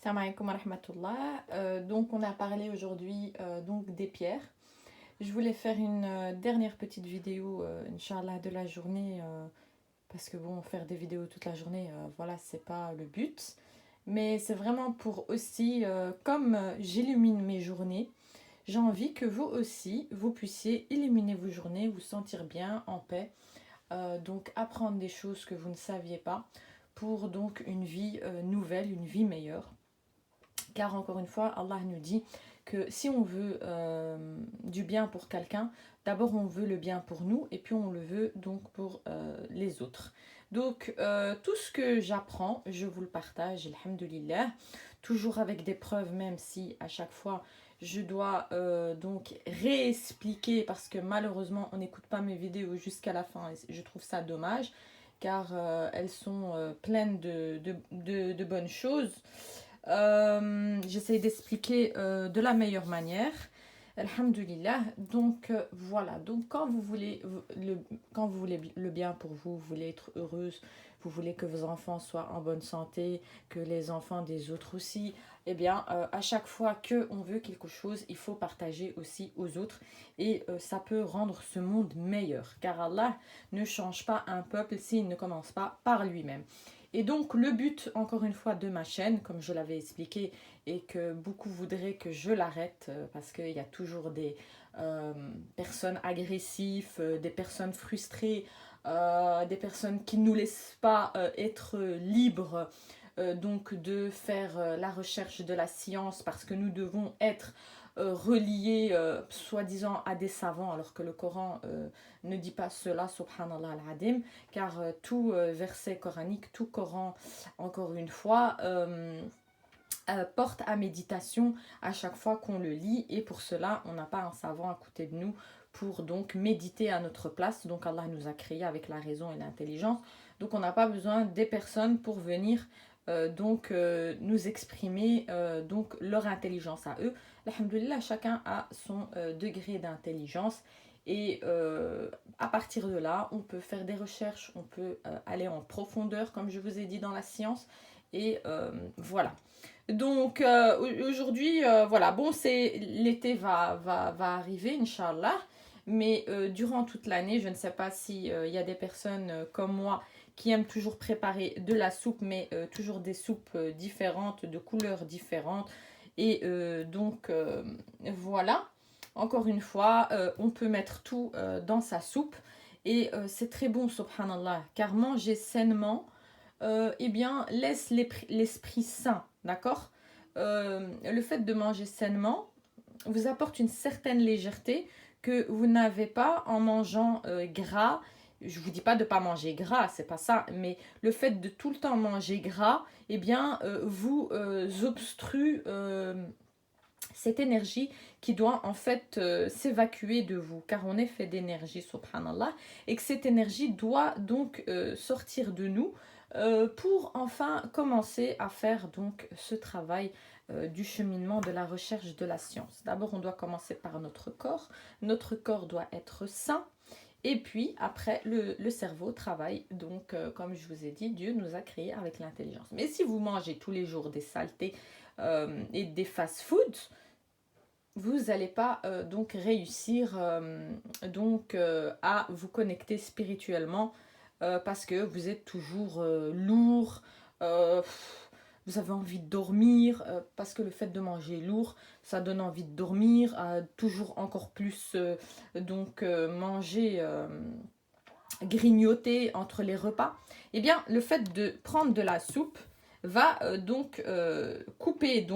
Salam alaikum wa rahmatullah. Donc on a parlé aujourd'hui donc des pierres. Je voulais faire une dernière petite vidéo, Inch'Allah, de la journée, parce que bon, faire des vidéos toute la journée, voilà, c'est pas le but. Mais c'est vraiment pour aussi, comme j'illumine mes journées, j'ai envie que vous aussi, vous puissiez illuminer vos journées, vous sentir bien, en paix. Donc apprendre des choses que vous ne saviez pas pour donc une vie nouvelle, une vie meilleure. Car encore une fois, Allah nous dit que si on veut du bien pour quelqu'un, d'abord on veut le bien pour nous et puis on le veut donc pour les autres. Donc tout ce que j'apprends, je vous le partage, alhamdoulilah, toujours avec des preuves, même si à chaque fois je dois donc réexpliquer parce que malheureusement on n'écoute pas mes vidéos jusqu'à la fin et je trouve ça dommage car elles sont pleines de bonnes choses. J'essaie d'expliquer de la meilleure manière. Alhamdulillah. Donc voilà. Donc quand vous voulez le bien pour vous, vous voulez être heureuse, vous voulez que vos enfants soient en bonne santé, que les enfants des autres aussi, eh bien à chaque fois que on veut quelque chose, il faut partager aussi aux autres et ça peut rendre ce monde meilleur. Car Allah ne change pas un peuple s'il ne commence pas par lui-même. Et donc le but, encore une fois, de ma chaîne, comme je l'avais expliqué, et que beaucoup voudraient que je l'arrête, parce qu'il y a toujours des personnes agressives, des personnes frustrées, des personnes qui ne nous laissent pas être libres, donc de faire la recherche de la science, parce que nous devons être reliés soi-disant à des savants, alors que le Coran ne dit pas cela, subhanallah al-adim, car tout verset coranique, tout Coran, encore une fois, porte à méditation à chaque fois qu'on le lit, et pour cela, on n'a pas un savant à côté de nous pour donc méditer à notre place. Donc Allah nous a créés avec la raison et l'intelligence, donc on n'a pas besoin des personnes pour venir nous exprimer donc leur intelligence à eux. Alhamdulillah, chacun a son degré d'intelligence et à partir de là, on peut faire des recherches, on peut aller en profondeur, comme je vous ai dit, dans la science. Et voilà. Donc aujourd'hui, voilà, bon, c'est l'été va arriver, Inch'Allah. Mais durant toute l'année, je ne sais pas s'il y a des personnes comme moi qui aiment toujours préparer de la soupe, mais toujours des soupes différentes, de couleurs différentes. Et voilà. Encore une fois, on peut mettre tout dans sa soupe. Et c'est très bon, subhanallah. Car manger sainement, eh bien, laisse l'esprit sain, d'accord. Le fait de manger sainement vous apporte une certaine légèreté que vous n'avez pas en mangeant gras. Je vous dis pas de pas manger gras, c'est pas ça, mais le fait de tout le temps manger gras, eh bien, vous obstrue cette énergie qui doit en fait s'évacuer de vous, car on est fait d'énergie, subhanallah, et que cette énergie doit donc sortir de nous pour enfin commencer à faire donc ce travail du cheminement de la recherche de la science. D'abord, on doit commencer par notre corps. Notre corps doit être sain. Et puis, après, le cerveau travaille. Donc, comme je vous ai dit, Dieu nous a créés avec l'intelligence. Mais si vous mangez tous les jours des saletés et des fast-foods, vous n'allez pas donc réussir à vous connecter spirituellement parce que vous êtes toujours lourd, euh, vous avez envie de dormir, parce que le fait de manger lourd, ça donne envie de dormir, toujours encore plus manger, grignoter entre les repas. Eh bien, le fait de prendre de la soupe va couper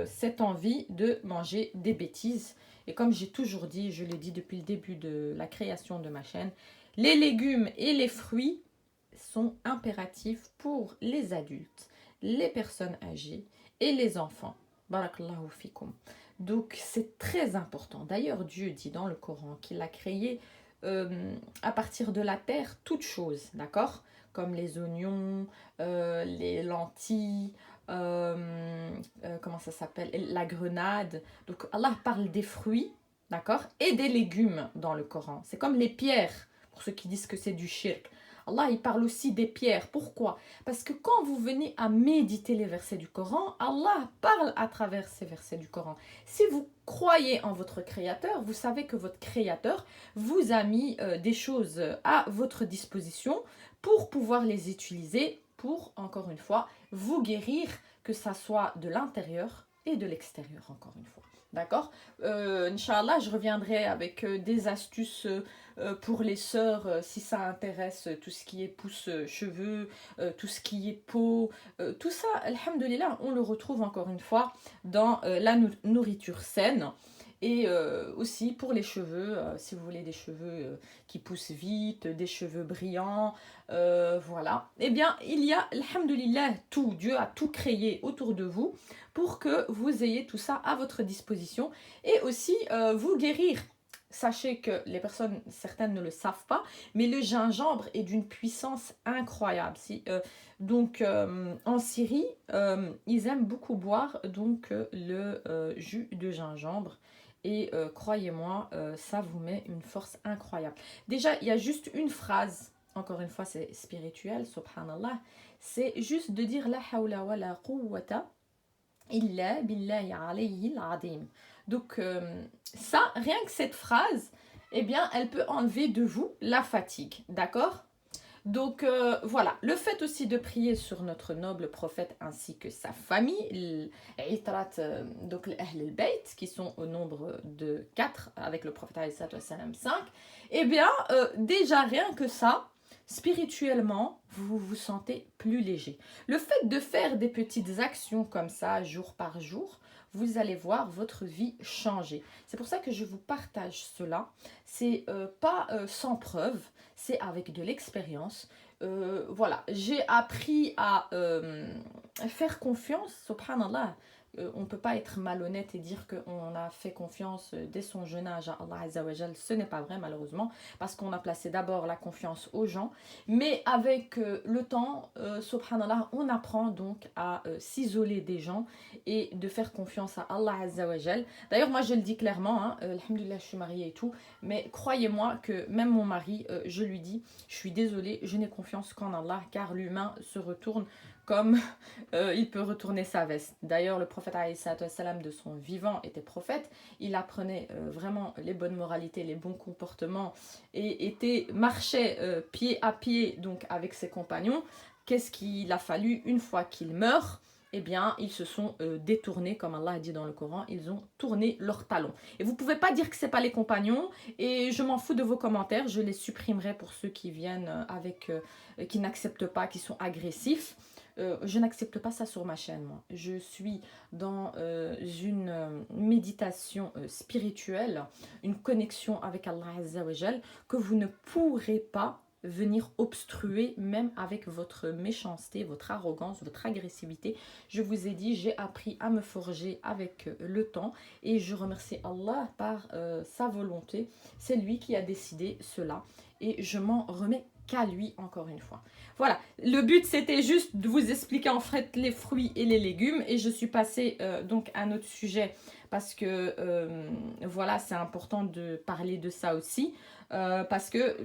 cette envie de manger des bêtises. Et comme j'ai toujours dit, je l'ai dit depuis le début de la création de ma chaîne, les légumes et les fruits sont impératifs pour les adultes, les personnes âgées et les enfants. Barakallahu fikum. Donc c'est très important. D'ailleurs, Dieu dit dans le Coran qu'il a créé à partir de la terre toutes choses, d'accord? Comme les oignons, les lentilles, comment ça s'appelle? La grenade. Donc Allah parle des fruits, d'accord? Et des légumes dans le Coran. C'est comme les pierres, pour ceux qui disent que c'est du shirk. Allah, il parle aussi des pierres. Pourquoi? Parce que quand vous venez à méditer les versets du Coran, Allah parle à travers ces versets du Coran. Si vous croyez en votre Créateur, vous savez que votre Créateur vous a mis des choses à votre disposition pour pouvoir les utiliser pour, encore une fois, vous guérir, que ça soit de l'intérieur et de l'extérieur, encore une fois. D'accord. Inch'Allah, je reviendrai avec des astuces pour les sœurs, si ça intéresse tout ce qui est pousse-cheveux, tout ce qui est peau, tout ça, alhamdoulilah, on le retrouve encore une fois dans la nourriture saine. Et aussi pour les cheveux, si vous voulez des cheveux qui poussent vite, des cheveux brillants, voilà. Eh bien, il y a, alhamdoulilah, tout. Dieu a tout créé autour de vous pour que vous ayez tout ça à votre disposition et aussi vous guérir. Sachez que les personnes, certaines ne le savent pas, mais le gingembre est d'une puissance incroyable. Donc, en Syrie, ils aiment beaucoup boire donc, le jus de gingembre. Et croyez-moi, ça vous met une force incroyable. Déjà, il y a juste une phrase, encore une fois, c'est spirituel, subhanallah. C'est juste de dire la hawla wa la quwwata illa billahi alayhi al-azim. Donc, ça, rien que cette phrase, eh bien, elle peut enlever de vous la fatigue. D'accord? Donc voilà, le fait aussi de prier sur notre noble prophète ainsi que sa famille, donc les Ahl al-Bayt, qui sont au nombre de 4 avec le prophète alayhi 5, eh bien déjà rien que ça, spirituellement, vous vous sentez plus léger. Le fait de faire des petites actions comme ça, jour par jour, vous allez voir votre vie changer. C'est pour ça que je vous partage cela. C'est pas sans preuve, c'est avec de l'expérience. Voilà, j'ai appris à faire confiance, subhanallah. On ne peut pas être malhonnête et dire qu'on a fait confiance dès son jeune âge à Allah Azza wa Jal. Ce n'est pas vrai malheureusement, parce qu'on a placé d'abord la confiance aux gens. Mais avec le temps, subhanallah, on apprend donc à s'isoler des gens et de faire confiance à Allah Azza wa Jal. D'ailleurs, moi je le dis clairement, hein, alhamdoulilah, je suis mariée et tout, mais croyez-moi que même mon mari, je lui dis, je suis désolée, je n'ai confiance qu'en Allah, car l'humain se retourne comme il peut retourner sa veste. D'ailleurs, le prophète alayhi salam de son vivant était prophète. Il apprenait vraiment les bonnes moralités, les bons comportements et marchait pied à pied donc avec ses compagnons. Qu'est-ce qu'il a fallu une fois qu'il meurt? Eh bien, ils se sont détournés, comme Allah a dit dans le Coran, ils ont tourné leurs talons. Et vous ne pouvez pas dire que ce n'est pas les compagnons, et je m'en fous de vos commentaires, je les supprimerai pour ceux qui viennent qui n'acceptent pas, qui sont agressifs. Je n'accepte pas ça sur ma chaîne, moi. Je suis dans une méditation spirituelle, une connexion avec Allah Azza wa Jal, que vous ne pourrez pas venir obstruer, même avec votre méchanceté, votre arrogance, votre agressivité. Je vous ai dit, j'ai appris à me forger avec le temps et je remercie Allah par sa volonté. C'est lui qui a décidé cela et je m'en remets qu'à lui encore une fois. Voilà, le but c'était juste de vous expliquer en fait les fruits et les légumes et je suis passée donc à un autre sujet parce que voilà, c'est important de parler de ça aussi parce que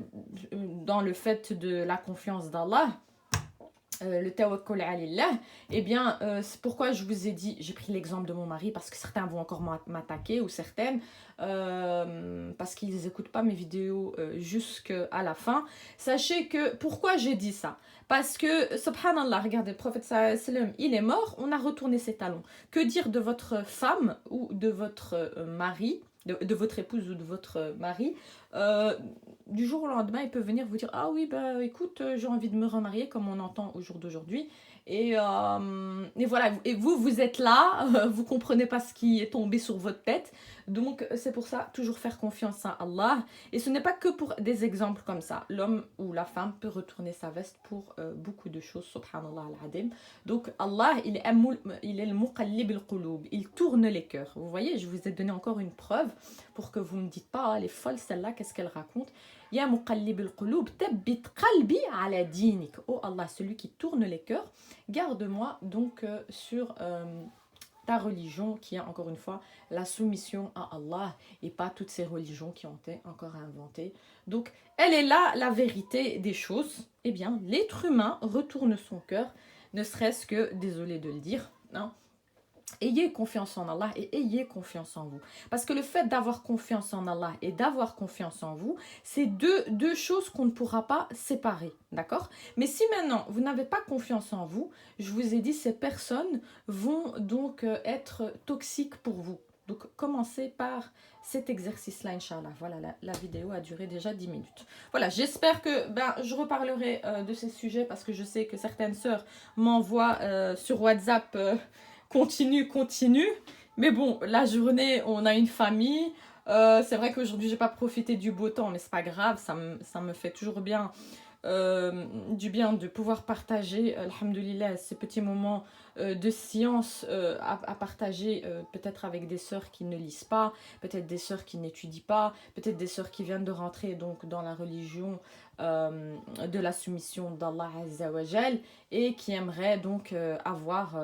dans le fait de la confiance d'Allah, le tawakkul alillah, eh bien, c'est pourquoi je vous ai dit, j'ai pris l'exemple de mon mari, parce que certains vont encore m'attaquer, ou certaines, parce qu'ils n'écoutent pas mes vidéos jusqu'à la fin. Sachez que, pourquoi j'ai dit ça? Parce que, subhanallah, regardez, le prophète sallam, il est mort, on a retourné ses talons. Que dire de votre femme ou de votre mari, de votre épouse ou de votre mari, du jour au lendemain, il peut venir vous dire « Ah oui, bah écoute, j'ai envie de me remarier » comme on entend au jour d'aujourd'hui. Et voilà, et vous êtes là, vous comprenez pas ce qui est tombé sur votre tête. Donc c'est pour ça, toujours faire confiance à Allah. Et ce n'est pas que pour des exemples comme ça. L'homme ou la femme peut retourner sa veste pour beaucoup de choses, subhanallah al-adim. Donc Allah, il est le muqallib al-qulub. Il tourne les cœurs. Vous voyez, je vous ai donné encore une preuve pour que vous ne me dites pas, ah, elle est folle celle-là, qu'est-ce qu'elle raconte? Ya muqallib al-qulub, tabbit qalbi ala dinik. Oh Allah, celui qui tourne les cœurs, garde-moi donc sur ta religion qui est encore une fois la soumission à Allah et pas toutes ces religions qui ont été encore inventées. Donc, elle est là la vérité des choses. Eh bien, l'être humain retourne son cœur, ne serait-ce que, désolé de le dire, hein, ayez confiance en Allah et ayez confiance en vous. Parce que le fait d'avoir confiance en Allah et d'avoir confiance en vous, c'est deux choses qu'on ne pourra pas séparer. D'accord? Mais si maintenant vous n'avez pas confiance en vous, je vous ai dit, ces personnes vont donc être toxiques pour vous. Donc commencez par cet exercice-là, Inch'Allah. Voilà, la vidéo a duré déjà 10 minutes. Voilà, j'espère que je reparlerai de ces sujets parce que je sais que certaines sœurs m'envoient sur WhatsApp... continue. Mais bon, la journée, on a une famille. C'est vrai qu'aujourd'hui, j'ai pas profité du beau temps, mais c'est pas grave. Ça me fait toujours bien du bien de pouvoir partager, alhamdoulilah, ces petits moments de science à partager peut-être avec des sœurs qui ne lisent pas, peut-être des sœurs qui n'étudient pas, peut-être des sœurs qui viennent de rentrer donc dans la religion de la soumission d'Allah Azza wa Jal et qui aimeraient donc avoir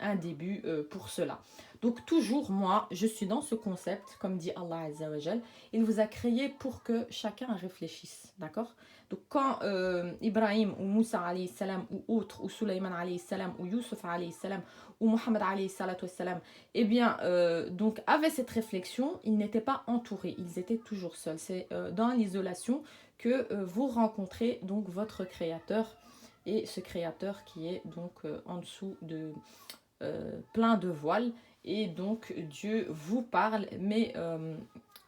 un début pour cela. Donc toujours moi, je suis dans ce concept, comme dit Allah Azza wa Jal, il vous a créé pour que chacun réfléchisse, d'accord? Donc quand Ibrahim ou Moussa alayhi salam ou autres, ou Sulaiman alayhi salam ou Youssef alayhi salam ou Mohammed alayhi salatu salam, eh bien donc avaient cette réflexion, ils n'étaient pas entourés, ils étaient toujours seuls. C'est dans l'isolation que vous rencontrez donc votre créateur et ce créateur qui est donc en dessous de plein de voiles et donc Dieu vous parle mais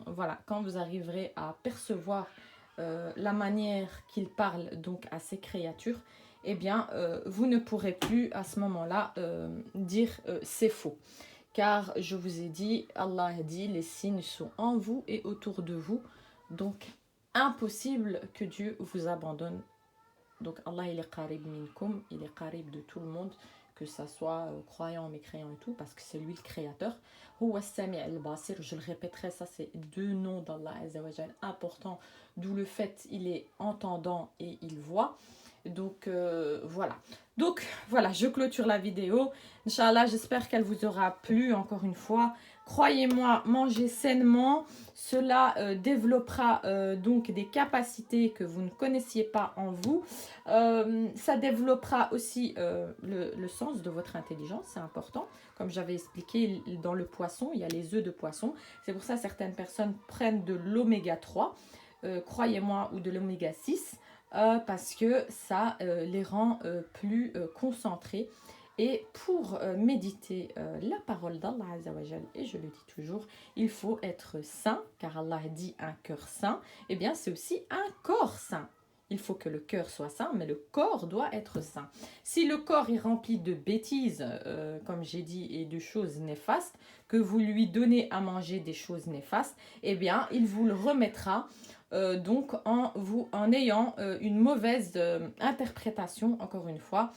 voilà, quand vous arriverez à percevoir la manière qu'il parle donc à ces créatures, eh bien vous ne pourrez plus à ce moment-là dire c'est faux. Car je vous ai dit, Allah a dit, les signes sont en vous et autour de vous. Donc impossible que Dieu vous abandonne. Donc Allah il est qarib minkum, il est qarib de tout le monde, que ça soit croyant, mécréant et tout, parce que c'est lui le créateur. Huwa as-sami' al-basir, je le répéterai, ça c'est deux noms d'Allah Azza wa Jal importants, d'où le fait il est entendant et il voit. Donc voilà. Donc voilà, je clôture la vidéo. Inch'Allah, j'espère qu'elle vous aura plu encore une fois. Croyez-moi, mangez sainement. Cela développera donc des capacités que vous ne connaissiez pas en vous. Ça développera aussi le sens de votre intelligence, c'est important. Comme j'avais expliqué, dans le poisson, il y a les œufs de poisson. C'est pour ça que certaines personnes prennent de l'oméga 3, croyez-moi, ou de l'oméga 6, parce que ça les rend plus concentrés. Et pour méditer la parole d'Allah Azza wa Jal, et je le dis toujours, il faut être saint, car Allah dit un cœur saint, et bien c'est aussi un corps saint. Il faut que le cœur soit saint, mais le corps doit être saint. Si le corps est rempli de bêtises, comme j'ai dit, et de choses néfastes, que vous lui donnez à manger des choses néfastes, eh bien il vous le remettra donc en ayant une mauvaise interprétation, encore une fois,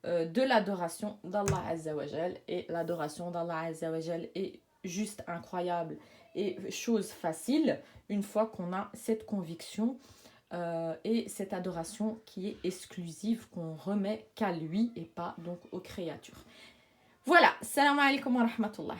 de l'adoration d'Allah Azza wa Jal. Et l'adoration d'Allah Azza wa Jal est juste incroyable et chose facile une fois qu'on a cette conviction et cette adoration qui est exclusive, qu'on remet qu'à lui et pas donc aux créatures. Voilà, salam alaikum wa rahmatullah.